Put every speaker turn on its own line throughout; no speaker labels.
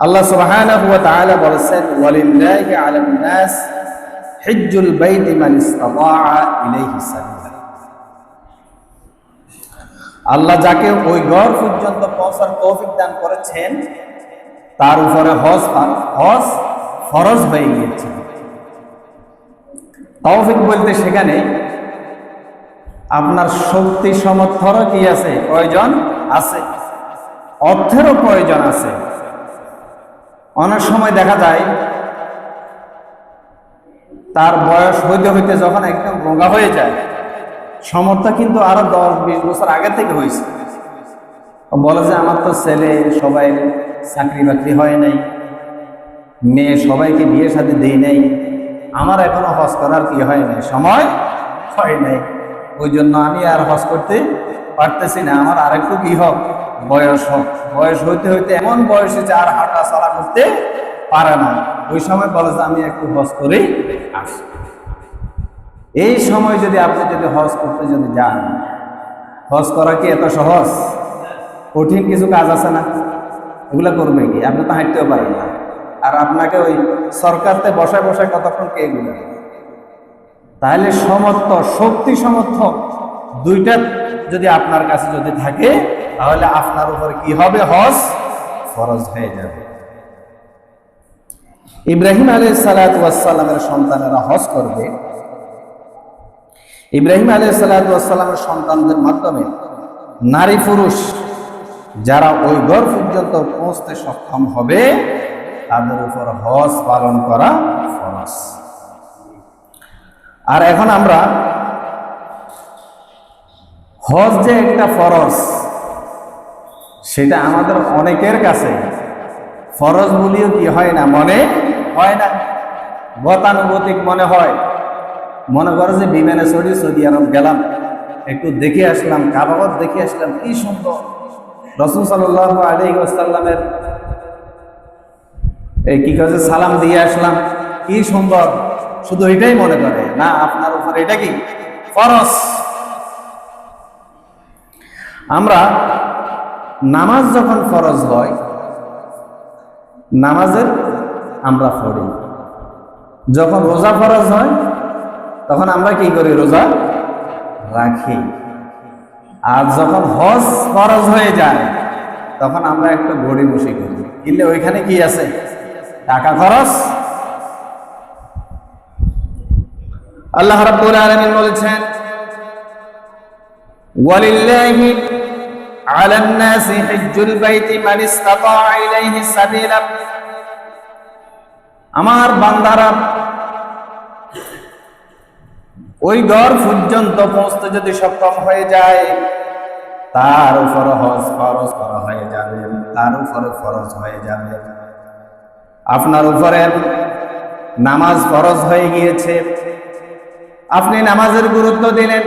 আল্লাহ সুবহানাহু ওয়া তাআলা বলেছেন, ওয়ালিল্লাহি আলান নাস হিজ্জুল বাইতি মান ইসতাতাআ ইলাইহি সাবিলা। আল্লাহ যাকে ওই ঘর পর্যন্ত পৌঁছার তৌফিক দান করেছেন তার উপরে হজ ফরজ হয়ে গিয়েছে। তৌফিক বলতে সেখানে আপনার শক্তি সামর্থ্যেরও কি আছে, প্রয়োজন আছে, অর্থেরও প্রয়োজন আছে। অনেক সময় দেখা যায় তার বয়স হইতে হইতে যখন একদম রোগা হয়ে যায়, সামর্থ্য কিন্তু আরো 10-20 বছর আগে থেকে হয়েছে, বলে যে আমার তো ছেলে সবাই চাকরি বাকরি হয় নাই, মেয়ে সবাইকে বিয়ে শাদী দেই নাই, আমার এখনো হজ করার কি হয় নাই, সময় হয় নাই, ওই জন্য আমি আর হজ করতে পারতেছি না, আমার আরেকটু কি হোক, বয়স হোক। বয়স হইতে হইতে এমন বয়স হয়েছে আর হাঁটা চলা করতে পারে না, ওই সময় বলে যে আমি একটু হজ করেই আসি। এই সময় যদি আপনি হজ করতে যান, হজ করা কি এত সহজ? কঠিন কিছু কাজ আছে না, এগুলো করবে কি? আপনি তো হাঁটতেও পারেন না, আর আপনাকে ওই সরকারতে বসায় বসায় কতক্ষণ কে এগুলো। তাহলে শক্তি সামর্থ্য দুইটা যদি আপনার কাছে যদি থাকে, তাহলে আপনার উপর কি হবে? হজ ফরজ হয়ে যাবে। ইব্রাহিম আলাইহিস সালাতু ওয়াস সালামের সন্তানেরা হজ করবে। ইব্রাহিম আলাইহিস সালাতু ওয়াস সালামের সন্তানদের মাধ্যমে নারী পুরুষ যারা ওই ঘর পর্যন্ত পৌঁছতে সক্ষম হবে তাদের উপর হজ পালন করা ফরজ। আর এখন আমরা হজ যে একটা ফরজ, সেটা আমাদের অনেকের কাছে ফরজ বলিও কি হয় না, মনে হয় না, গতানুগতিক মনে হয়। মনে করো যে বিমানে চড়ি সৌদি আরব গেলাম, একটু দেখে আসলাম, কাবাগত দেখে আসলাম, কি সুন্দর, রাসূল সাল্লাল্লাহু আলাইহি ওয়াসাল্লামের এই কি কাজে সালাম দিয়ে আসলাম, কি সুন্দর, শুধু এটাই মনে করে না, আপনার উপর এটা কি ফরজ। আমরা নামাজ যখন ফরজ হয়, নামাজের আমরা পড়ি। যখন রোজা ফরজ হয় তখন আমরা কি করি? রোজা রাখি। আর যখন হজ ফরজ হয়ে যায় তখন আমরা একটু গড়িমসি করি, কিন্তু ওইখানে কি আছে? টাকা খরচ। আল্লাহ রাব্বুল আলামিন বলেছেন, ওয়ালিল্লাহি আলান নাসি হিজ্জুল বাইতি মান ইসতাতাআ ইলাইহি সাবিলা। আমার বান্দারা ওই ঘর পর্যন্ত পৌঁছতে যদি সক্ষম হয়ে যায় তার উপর হজ ফরজ করা হয়ে যাবে, তার উপরে ফরজ হয়ে যাবে। আপনার উপরে নামাজ ফরজ হয়ে গিয়েছে, আপনি নামাজের গুরুত্ব দিলেন।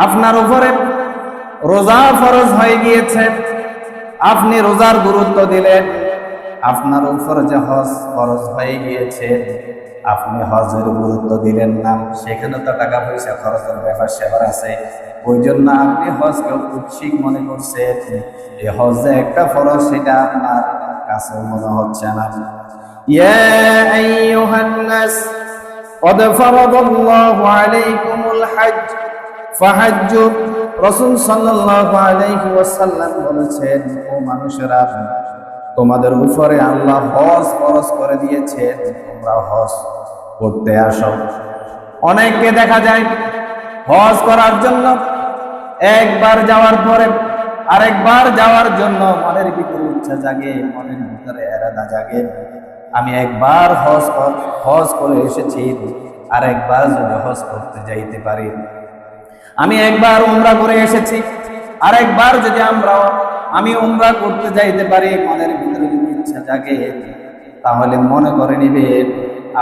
আপনার উপরে রোজা ফরজ হয়ে গিয়েছে, আপনি রোজার গুরুত্ব দিলেন। আপনার উপর যে হজ ফরজ হয়ে গিয়েছে, আপনি হজের গুরুত্ব দিলেন না, সেখানে তো টাকা পয়সা খরচের ব্যাপার সেবার আছে, ওই জন্য আপনি হজকে উৎসিক মনে করছেন। এই হজ যে একটা ফরজ সেটা আপনার কাছে মনে হচ্ছে না। ইয়া আইয়ুহান নাস قد فرض الله عليكم الحج فحجوا। রাসূল সাল্লাল্লাহু আলাইহি ওয়াসাল্লাম বলেছেন, ও মানুষেরা, তোমাদের উপরে আল্লাহ হজ ফরজ করে দিয়েছেন, তোমরা হজ করতে আসো। অনেককে দেখা যায় হজ করার জন্য একবার যাওয়ার পরে আরেকবার যাওয়ার জন্য মনের ভিতরে ইচ্ছা জাগে, মনের ভিতরে এরাদা জাগে, আমি একবার হজ করে এসেছি, আর একবার যদি হজ করতে যাইতে পারি। আমি একবার উমরা করে এসেছি, আর একবার যদি আমি উমরা করতে যাইতে পারি, মনের ভিতরে যদি ইচ্ছা জাগে, তাহলে মনে করে নিবেন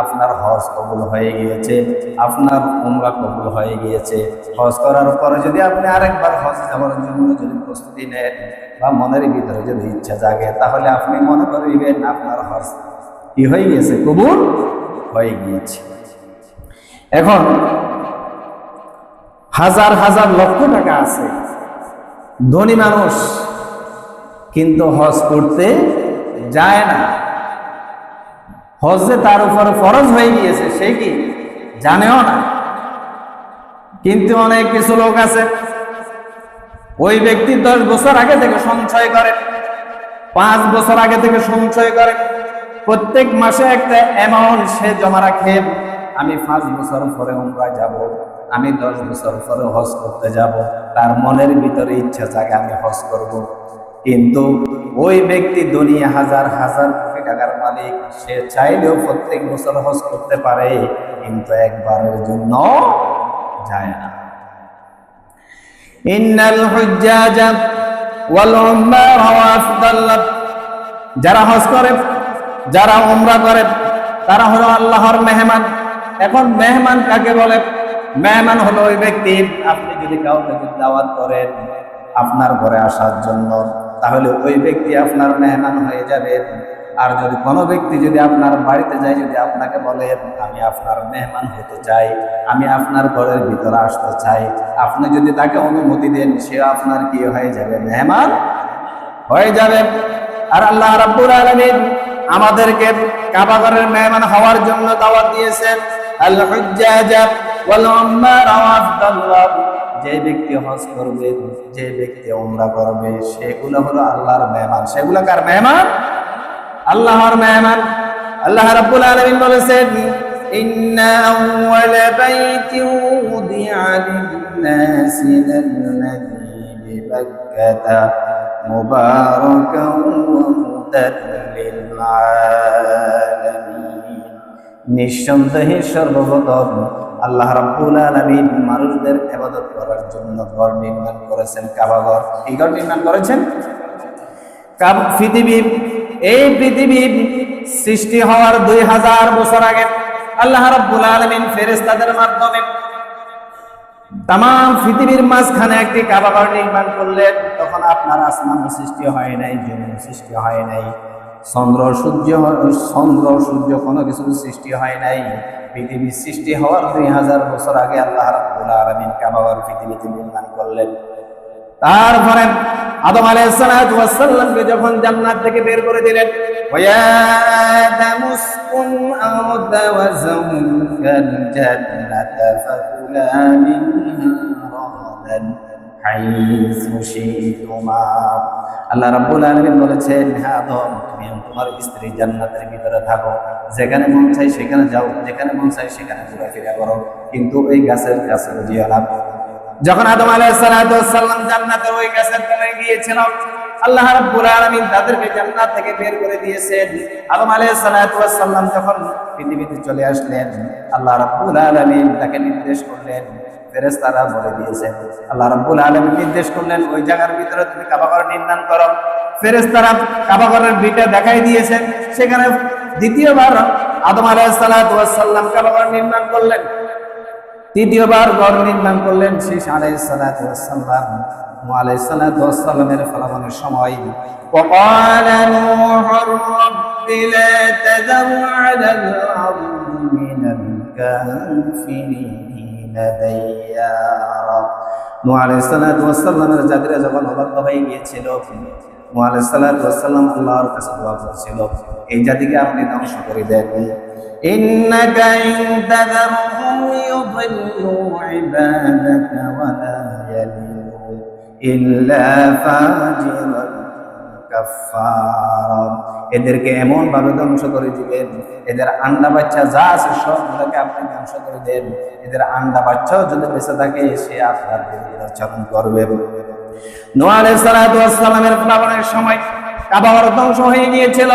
আপনার হজ কবুল হয়ে গিয়েছে, আপনার উমরা কবুল হয়ে গিয়েছে। হজ করার পরে যদি আপনি আরেকবার হজ যাওয়ার জন্য যদি প্রস্তুতি নেন বা মনের ভিতরে যদি ইচ্ছা জাগে, তাহলে আপনি মনে করে নিবেন আপনার হজ কি হয়ে গিয়েছে? কবুল হয়ে গিয়েছে। এখন হাজার হাজার লক্ষ টাকা আছে, ধনী মানুষ, কিন্তু হজ করতে যায় না। হজ যে তার উপর ফরজ হয়ে গিয়েছে সে কি জানেও না। কিন্তু অনেক কিছু লোক আছে, ওই ব্যক্তি 10 বছর আগে থেকে সঞ্চয় করে, 5 বছর আগে থেকে সঞ্চয় করে, প্রত্যেক মাসে একটা অ্যামাউন্ট সে জমা রাখে। আমি 5 বছর পরে উমরায় যাব, আমি 10 বছর পরে হজ করতে যাব। তার মনের ভিতরে ইচ্ছা জাগে আমি হজ করব। কিন্তু ওই ব্যক্তি দুনিয়া হাজার হাজার কোটি টাকার মালিক, সে চাইলেও প্রত্যেক বছর হজ করতে পারে, কিন্তু একবারের জন্য যায় না। ইন্নাল হুজ্জাজা ওয়াল উমরা আফদাল, যারা হজ করে, যারা উমরা করে, তারা হলো আল্লাহর মেহমান। এখন মেহমান কাকে বলে? মেহমান হলো ওই ব্যক্তি, আপনি যদি কাউকে দাওয়াত করেন আপনার ঘরে আসার জন্য, তাহলে ওই ব্যক্তি আপনার মেহমান হয়ে যাবে। আর যদি কোনো ব্যক্তি যদি আপনার বাড়িতে যায়, যদি আপনাকে বলে আমি আপনার মেহমান হতে চাই, আমি আপনার ঘরের ভিতরে আসতে চাই, আপনি যদি তাকে অনুমতি দেন, সে আপনার কি হয়ে যাবে? মেহমান হয়ে যাবে। আর আল্লাহ রাব্বুল আলামিন আমাদেরকে কাবা ঘরের মেহমান হওয়ার জন্য দাওয়াত দিয়েছেন। আল হুজ্জাজা ওয়াল উমরা আফদাল্লাহ, যে ব্যক্তি হজ করবে, যে ব্যক্তি উমরা করবে, সেগুলো হলো আল্লাহর মেহমান। সেগুলো কার মেহমান? আল্লাহর মেহমান। আল্লাহ রাব্বুল আলামিন বলেছেন, ইন্না আউওয়ালা বাইতিন উদিআ লিন-নাসি লাল্লাযী বিবাক্কাতা মুবারাকান ওয়া হুদাল লিল-আলামিন। নিঃসন্দেহে সর্বপ্রথম আল্লাহ রাব্বুল আলামিন মানুষদের ইবাদত করার জন্য ঘর নির্মাণ করেছেন, কাবা ঘর। এই ঘর নির্মাণ করেছেন পৃথিবীর, এই পৃথিবীর সৃষ্টি হওয়ার 2000 বছর আগে আল্লাহ রাব্বুল আলামিন ফেরেশতাদের মাধ্যমে তাম পৃথিবীর মাঝখানে একটি কাবা ঘর নির্মাণ করলেন। তখন আপনার আসমান সৃষ্টি হয় নাই, জমিন সৃষ্টি হয় নাই, চন্দ্র সূর্য কোনো কিছু সৃষ্টি হয় নাই। পৃথিবীর সৃষ্টি হওয়ার 2000 বছর আগে আল্লাহ রাব্বুল আলামিন কাবা ঘর পৃথিবীতে নির্মাণ করলেন। তারপরে আদম আলাইহিস সালাতু ওয়াস সালামকে যখন জান্নাত থেকে বের করে দিলেন, ওয়া আদামুসকুন আরদা ওয়া যাওজাল জান্নাতা ফাকুলা মিনহা রাগাদান হাইসু শিতুমা। আল্লাহ রাব্বুল আলামিন বলেছেন, হে আদম, তুমি তোমার স্ত্রী জান্নাতের ভিতরে থাকো, যেখানে মন চাই সেখানে যাও, যেখানে মন চাই সেখানে ঘোরাফেরা করো, কিন্তু ওই গাছের কাছে যেও না। যখন আদম আলাইহিস সালাতু ওয়াস সালাম জান্নাতের ওই গাছের তলায় গিয়েছিল, আল্লাহ রাব্বুল আলামিন তাদেরকে জান্নাত থেকে বের করে দিয়েছেন। আদম আলাইহিস সালাতু ওয়াস সালাম যখন পৃথিবীতে চলে আসলেন, আল্লাহ রাব্বুল আলামিন তাকে নির্দেশ করলেন, ফেরেশতারা বলে দিয়েছেন, আল্লাহ রাব্বুল আলামিন নির্দেশ করলেন ওই জায়গার ভিতরে তুমি কাবা ঘর নির্মাণ করো। ফেরেশতারা কাবা ঘরের ভিটা দেখাই দিয়েছেন, সেখানে দ্বিতীয়বার আদম আলাইহিস সালাতু ওয়াস সালাম কাবা ঘর নির্মাণ করলেন। তৃতীয়বার ঘর নির্মাণ করলেন শীশ আলাইহিস সালাতু ওয়াস সালাম। নূহ আলাইহিস সালাতু ওয়াস সালামের ফলাফলের সময় وقال نوح رب لا تذر على الأرض من الكافرين ديارا। নূহ আলাইহিস সালাতু ওয়াস সালামের জাতিরা যখন অবাধ্য হয়ে গিয়েছিল, নূহ আলাইহিস সালাতু ওয়াস সালাম আল্লাহর কাছে দোয়া করেছিল, এই জাতিকে আপনি ধ্বংস করে দেন। ইন্নাকা ইন তাযরহুম ইউদিল্লু ইবাদাকা ওয়া লা ইয়ালিদু ইল্লা ফাজিরান কাফফারা। এদেরকে এমন ভাবে ধ্বংস করে দিবেন, এদের আন্ডা বাচ্চা যা আছে সবগুলোকে আপনি ধ্বংস করে দেন। এদের আন্ডা বাচ্চাও যদি বেঁচে থাকে, সে আপনার বিরুদ্ধে আচরণ করবে। নূহ আলাইহিস সালাতু ওয়াস সালামের প্লাবনের সময় কাবা ঘর ধ্বংস হয়ে গিয়েছিল।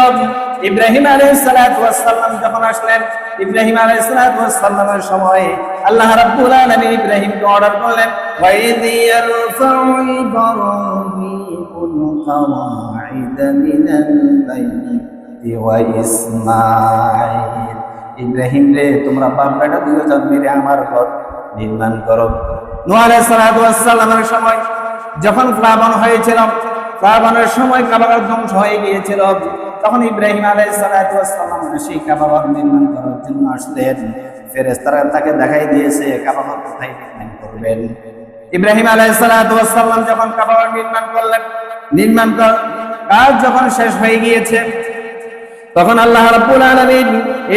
ইব্রাহিম আলাইহিস সালাতু ওয়াস সালাম যখন আসলেন, ইব্রাহিম আলাইহিস সালাতু ওয়াস সালামের সময় আল্লাহ রাব্বুল আলামিন ইব্রাহিমকে অর্ডার করলেন, ওয়া ইয ইয়ারফাউ ইব্রাহিমুল কাওয়াইদা মিনাল বাইতি ওয়া ইসমাঈল। ইব্রাহিম রে, তোমরা বাপ বেটা দুইজন মিলে আমার ঘর নির্মাণ করো। নূহ আলাইহিস সালাতু ওয়াস সালামের সময় যখন প্লাবন হয়েছিল, প্লাবনের সময় কাবা ঘর ধ্বংস হয়ে গিয়েছিল, তখন ইব্রাহিম আলাইহিস সালাতু ওয়াস সালাম সেই কাবা ঘর নির্মাণ করার জন্য আসলেন। ফেরেশতারা তাকে দেখাই দিয়েছে কাবা ঘর কোথায় নির্মাণ করবেন। ইব্রাহিম আলাইহিস সালাতু ওয়াস সালাম যখন কাবা ঘর নির্মাণ করলেন, কাজ যখন শেষ হয়ে গিয়েছে, তখন আল্লাহ রাব্বুল আলামিন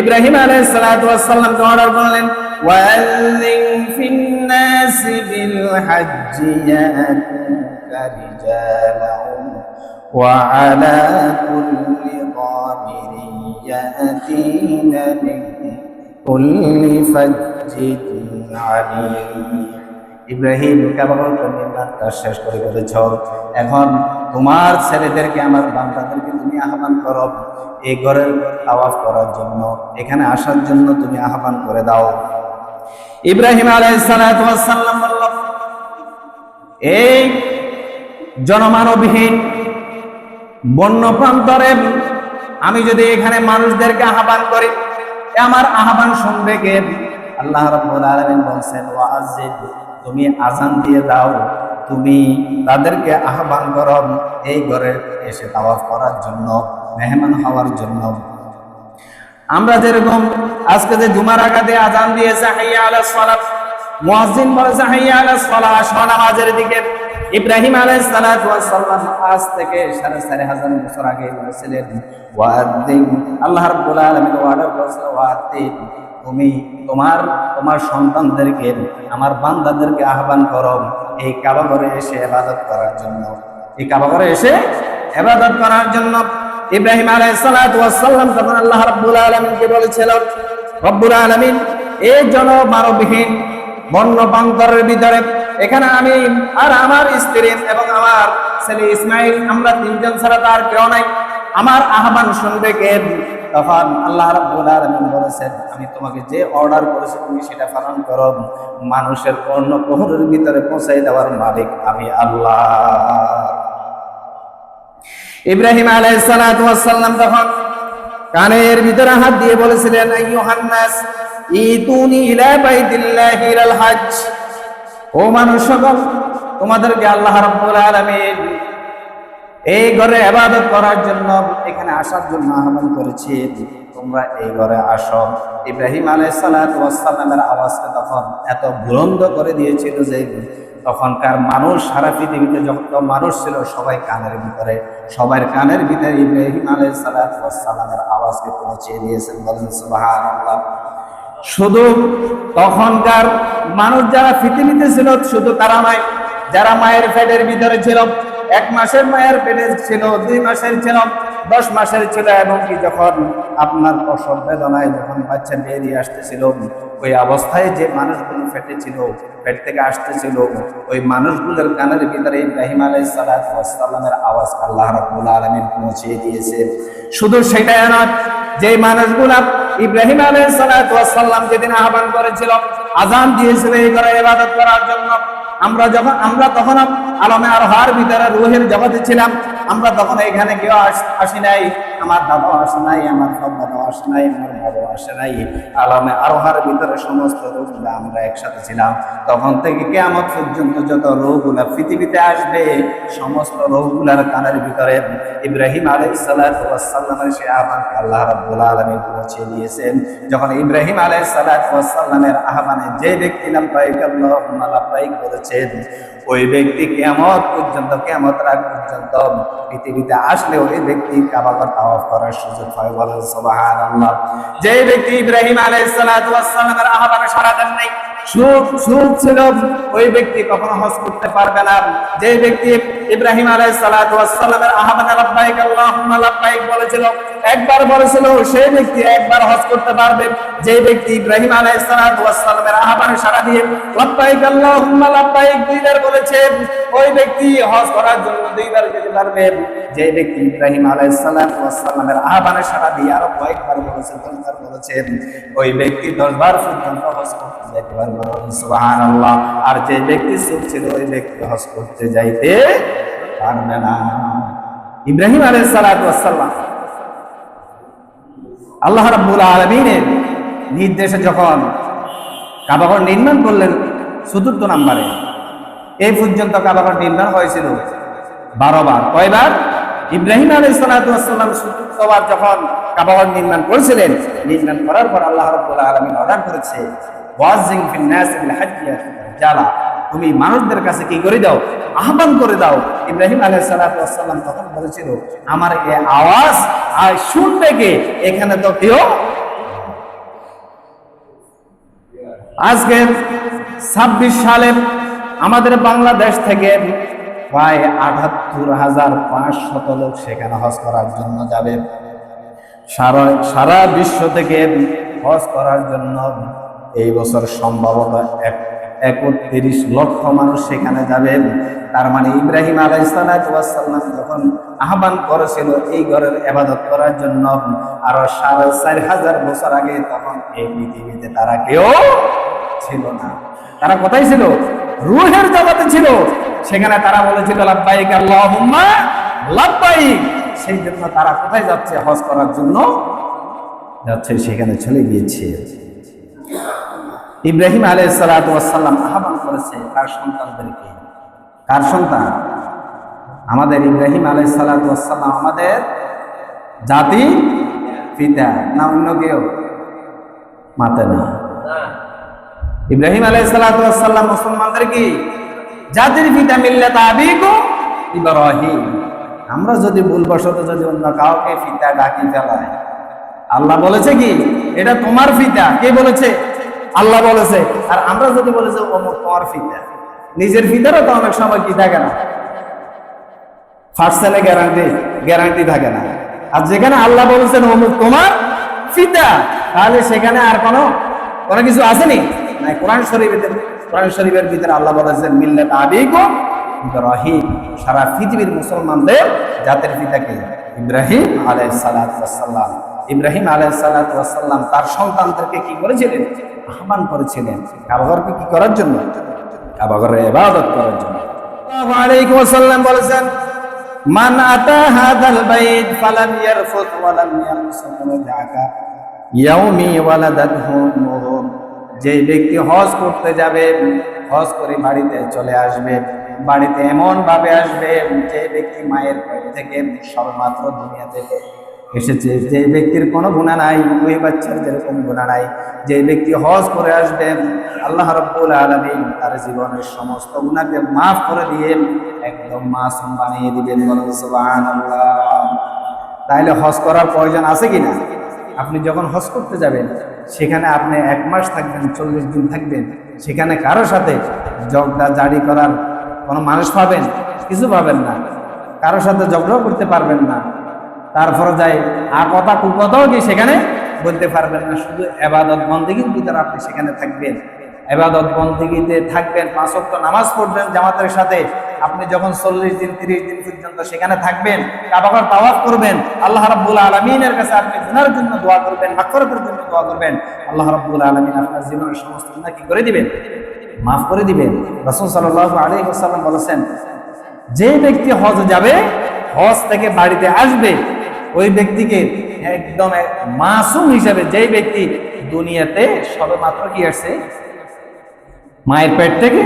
ইব্রাহিম আলাইহিস সালাতু ওয়াস সালামকে অর্ডার করলেন, ওয়াযিন ফিন-নাসি বিল-হাজ্জি ইয়াতুকা রিজালান ওয়া আলা কুল্লি দামিরিন ইয়াতিনা মিন কুল্লি ফাজ্জিন আলীম। ইব্রাহিম কাবার নির্মাণটা শেষ করে ফেলেছ, এখন তোমার ছেলেদেরকে, আমার বান্দাদেরকে তুমি আহ্বান করো এই ঘরের তাওয়াফ করার জন্য, এখানে আসার জন্য তুমি আহ্বান করে দাও। ইব্রাহিম আলাইহিস সালাতু ওয়াস সালাম বলল, এই জনমানবহীন বন্য প্রান্তরে আমি যদি এখানে মানুষদেরকে আহ্বান করি, আমার আহ্বান শুনবে কে? আল্লাহ রাব্বুল আলামিন বলেন, ওয়াজিদ, তুমি আযান দিয়ে দাও, তুমি তাদেরকে আহ্বান করো এই ঘরে এসে তাওয়াফ করার জন্য, মেহমান হওয়ার জন্য। আমরা যেরকম আজকে যে জুমার আগাতে আযান দিয়েছে হাইয়া আলাস সালাত, মুয়াজ্জিন বলেছে হাইয়া আলাস সালাহ, আসো নামাজের দিকে। ইব্রাহিম আলাইহিস সালাতু ওয়াস সালাম আজ থেকে 4,500 বছর আগে বলেছিলেন, ওয়াদ্দিন, আল্লাহ রাব্বুল আলামিন অর্ডার করেছেন, ওয়াদ্দিন, তুমি তোমার সন্তানদেরকে, আমার বান্দাদেরকে আহ্বান করো এই কাবা ঘরে এসে ইবাদত করার জন্য, এই কাবা ঘরে এসে ইবাদত করার জন্য। ইব্রাহিম আলাইহিস সালাতু ওয়াস সালাম তখন আল্লাহ রাব্বুল আলামিনকে বলেছিল, রব্বুল আলামিন, এই জনমানবহীন বন্য প্রান্তরের ভিতরে এখানে আমি আর আমার স্ত্রী এবং আমার ছেলে ইসমাইল, আমরা তিনজন ছাড়া তার কেউ নাই, আমার আহ্বান শুনবে কে? তখন আল্লাহ রাব্বুল আলামিন বলেছেন, আমি তোমাকে যে অর্ডার করেছি তুমি সেটা পালন করো, মানুষের অন্য প্রহরের ভিতরে পৌঁছাই দেওয়ার মালিক আমি আল্লাহ। ইব্রাহিম আলাইহিস সালাতু ওয়াস সালাম তখন কানের ভিতরে হাত দিয়ে বলেছিলেন, আইয়ুহান নাস ইতুনি ইলা বাইতিল্লাহিল হজ, ও মানুষ সকল, তোমাদেরকে আল্লাহ রাব্বুল আলামিন এই ঘরে ইবাদত করার জন্য, এখানে আসার জন্য আহ্বান করেছি, তোমরা এই ঘরে আসো। ইব্রাহিম আলাইহিস সালাতু ওয়াস সালামের আওয়াজটা তখন এত বুলন্দ করে দিয়েছিল যে তখনকার মানুষ, সারা পৃথিবীতে যত মানুষ ছিল সবাই কানের ভিতরে, সবার কানের ভিতরে ইব্রাহিম আলাইহিস সালাতু ওয়াস সালামের আওয়াজকে পৌঁছে দিয়েছেন। বলেন সুবহানাল্লাহ। শুধু তখনকার মানুষ যারা পৃথিবীতে ছিল শুধু তারা নয়, যারা মায়ের পেটের ভিতরে ছিল, 1 মাসের মায়ের পেটে ছিল, 2 মাসের ছিল, 10 মাসের ছিল, এবং কি যখন আপনার প্রসব বেদনায় যখন বাচ্চা বেরিয়ে আসতেছিল, ওই অবস্থায় যে মানুষগুলো পেটে ছিল, পেট থেকে আসতেছিল, ওই মানুষগুলোর কানের ভিতরে ইব্রাহিম আলাইহিস সালাতু ওয়াস সালামের আওয়াজ আল্লাহ রাব্বুল আলামিন পৌঁছে দিয়েছে। শুধু সেটাই নয়, যে মানুষগুলা ইব্রাহিম আলাইহিস সালাতু ওয়াস সালাম যেদিন আহ্বান করেছিল, আযান দিয়েছিল এই ঘরে ইবাদত করার জন্য, আমরা তখন আলমে আরহার ভিতরে রূহের জগতে ছিলাম, আমরা তখন এখানে কেউ আসি নাই, আমার দাদাও আসে নাই, আমার দাদাও আসে নাই, আমার বাবাও আসে নাই, আলমে আরহার ভিতরে সমস্ত রূহগুলা আমরা একসাথে ছিলাম। তখন থেকে কিয়ামত পর্যন্ত যত রূহগুলা পৃথিবীতে আসবে, সমস্ত রূহগুলার কানের ভিতরে ইব্রাহিম আলাইহিস সালাতু ওয়াস সালামের সেই আহ্বানকে আল্লাহ রাব্বুল আলামিন পৌঁছে দিয়েছেন। যখন ইব্রাহিম আলাইহিস সালাতু ওয়াস সালামের আহ্বানে যে ব্যক্তি লাব্বাইক আল্লাহুম্মা লাব্বাইক বলেছেন, ওই ব্যক্তি কিয়ামত পর্যন্ত, কিয়ামত রাত পর্যন্ত পৃথিবীতে আসলে ওই ব্যক্তি কাবা ঘর তাওয়াফ করার সুযোগ পায়। বলেন সুবহানাল্লাহ। যে ব্যক্তি ইব্রাহিম আলাইহিস সালাতু ওয়াস সালামের আহ্বানে সাড়া দেন নাই, সুখ ছিল, ওই ব্যক্তি কখনো হজ করতে পারবে না। যে ব্যক্তি ইব্রাহিম আলাইহিস সালাতু ওয়াস সালামের আহ্বানে লাব্বাইক আল্লাহুম্মা লাব্বাইক বলেছিল, একবার বলেছিল, সেই ব্যক্তি একবার হজ করতে পারবে। যে ব্যক্তি ইব্রাহিম আলাইহিস সালাতু ওয়াস সালামের আহ্বানে সাড়া দিয়ে লাব্বাইক আল্লাহুম্মা লাব্বাইক 2 বার বলেছে, ওই ব্যক্তি হজ করার জন্য 2 বার যেতে পারবে। যে ব্যক্তি ইব্রাহিম আলাইহিস সালাতু ওয়াস সালামের আহ্বানে সাড়া দিয়ে আরো কয়েকবার বলেছে, 10 বার বলেছে, ওই ব্যক্তি 10 বার পর্যন্ত হজ করতে যেতে পারবে। সুবহানাল্লাহ। আর যে ব্যক্তি সুখ ছিল, ওই ব্যক্তি হজ করতে যাইতে পারবে না। ইব্রাহিম আলাইহিস সালাতু ওয়াস সালাম আল্লাহ রাব্বুল আলামিনের নির্দেশে যখন কাবা ঘর নির্মাণ করলেন 4th নম্বরে, এই পর্যন্ত কাবা ঘর নির্মাণ হয়েছিল 12 বার। কয়বার? ইব্রাহিম আলাইহিস সালাতু ওয়াস সালাম 4th বার যখন কাবা ঘর নির্মাণ করেছিলেন, নির্মাণ করার পর আল্লাহ রাব্বুল আলামিন অর্ডার করেছে, ওয়াজিন ফিন নাস বিল হাজ্জি জালা, তুমি মানুষদের কাছে কি করে দাও? আহ্বান করে দাও। ইব্রাহিম আলাইহিস সালাতু ওয়াস সালাম তখন বলেছিল, আমার এই আওয়াজ আর শুনবে কে? এখানে তো কেউ। আজকে 26 সালে আমাদের বাংলাদেশ থেকে প্রায় ৭৮,৫০০ লোক সেখানে হজ করার জন্য যাবে। সারা বিশ্ব থেকে হজ করার জন্য এই বছর সম্ভবত ৩১ লক্ষ মানুষ সেখানে যাবে। তার মানে ইব্রাহিম আলাইহিস সালাম যখন আহ্বান করেছিল এই ঘরের ইবাদত করার জন্য, আরো ৪,৫০০ বছর আগে, তখন এই পৃথিবীতে তারা কেউ ছিল না। তারা কোথায় ছিল? রূহের জগতে ছিল। সেখানে তারা বলেছিল লাব্বাইক আল্লাহুম্মা লাব্বাইক। সেই জন্য তারা কোথায় যাচ্ছে? হজ করার জন্য যাচ্ছে, সেখানে চলে গিয়েছে। ইব্রাহিম আলাইহিস সালাম আহ্বান করেছে তার সন্তানদেরকে। কার সন্তান? আমাদের ইব্রাহিম আলাইহিস সালাম আমাদের জাতি পিতা, না অন্য কেউ? মাতে না। ইব্রাহিম আলাইহিস সালাম মুসলমানদের কি জাতির পিতা, মিল্লাত আবিকুম ইব্রাহিম। আমরা যদি ভুলবশত যদি অন্য কাউকে পিতা ডাকি ফেলাই, আল্লাহ বলেছে কি এটা তোমার পিতা? কে বলেছে? আল্লাহ বলেছে। আর আমরা যদি বলি যে অমুক তোমার পিতা, নিজের পিতারও তো অনেক সময় কি থাকে না, ফার্স্ট গ্যারান্টি থাকে না। আর যেখানে আল্লাহ বলেছেন অমুক তোমার পিতা, তাহলে সেখানে আর কোনো কিছু আসেনি না। কোরআন শরীফের ভিতরে আল্লাহ বলেছেন মিল্লাত আবিকুম ইব্রাহিম। সারা পৃথিবীর মুসলমানদের জাতির পিতাকে ইব্রাহিম আলাইহিস সালাম। ইব্রাহিম আলাইহিস সালাম তার সন্তানদেরকে কি করেছিলেন? আহ্বান করেছিলেন কাবাঘরকে কি করার জন্য? কাবাঘরের ইবাদত করার জন্য। সাল্লাল্লাহু আলাইহি ওয়াসাল্লাম বলেছেন মান আতা হাযাল বাইত ফালাম ইয়ারফুত ওয়া লাম ইয়ামসুক ওয়াজাকা ইয়াউমি ওয়ালাদাতহু উম্মুহু। যে ব্যক্তি হজ করতে যাবে, হজ করে বাড়িতে চলে আসবে, বাড়িতে এমন ভাবে আসবে যে ব্যক্তি মায়ের পেট থেকে সবেমাত্র দুনিয়া থেকে এসেছে, যে ব্যক্তির কোনো গুনাহ নাই, ওই বাচ্চার যেরকম গুনাহ নাই। যে ব্যক্তি হজ করে আসবে, আল্লাহ রাব্বুল আলামিন তার জীবনের সমস্ত গুনাহকে মাফ করে দিয়ে একদম মাসুম বানিয়ে দিবেন। বলুন সুবহানাল্লাহ। তাইলে হজ করার প্রয়োজন আছে কিনা? আপনি যখন হজ করতে যাবেন, সেখানে আপনি 1 মাস থাকবেন, 40 দিন থাকবেন, সেখানে কারোর সাথে ঝগড়া জারি করার কোনো মানুষ পাবেন? কিছু পাবেন না। কারোর সাথে ঝগড়াও করতে পারবেন না। তারপরে যাই কথা কুকথাও কি সেখানে বলতে পারবেন না। শুধু ইবাদত বন্দেগীর ভিতরে আপনি সেখানে থাকবেন, ইবাদত বন্দেগীতে থাকবেন, 5 ওয়াক্ত নামাজ পড়বেন জামাতের সাথে। আপনি যখন 40 দিন 30 দিন পর্যন্ত সেখানে থাকবেন, কাবাঘর তাওয়াফ করবেন, আল্লাহ রাব্বুল আলামিনের কাছে আপনি গুনাহের জন্য দোয়া করবেন, মাগফিরাতের জন্য দোয়া করবেন। আল্লাহ রাব্বুল আলামিন আপনার জীবনের সমস্ত গুনাহ কি করে দিবেন? মাফ করে দিবেন। রাসূল সাল্লাল্লাহু আলাইহি ওয়াসাল্লাম বলেছেন যে ব্যক্তি হজ যাবে, হজ থেকে বাড়িতে আসবে, ওই ব্যক্তিকে একদম মাসুম হিসাবে, যেই ব্যক্তি দুনিয়াতে সবেমাত্র কি আসছে, মায়ের পেট থেকে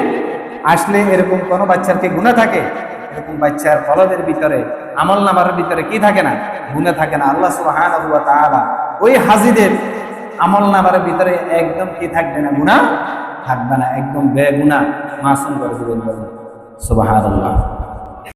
আসলে এরকম কোনো বাচ্চার কি গুনাহ থাকে? এরকম বাচ্চার কলবের ভিতরে, আমল নামার ভিতরে কি থাকে না? গুনাহ থাকে না। আল্লাহ সুবহানাহু ওয়া তাআলা ওই হাজীদের আমল নামার ভিতরে একদম কি থাকবে না? গুনাহ থাকবে না, একদম বেগুনাহ মাসুম করে দিবেন। সুবহানাল্লাহ।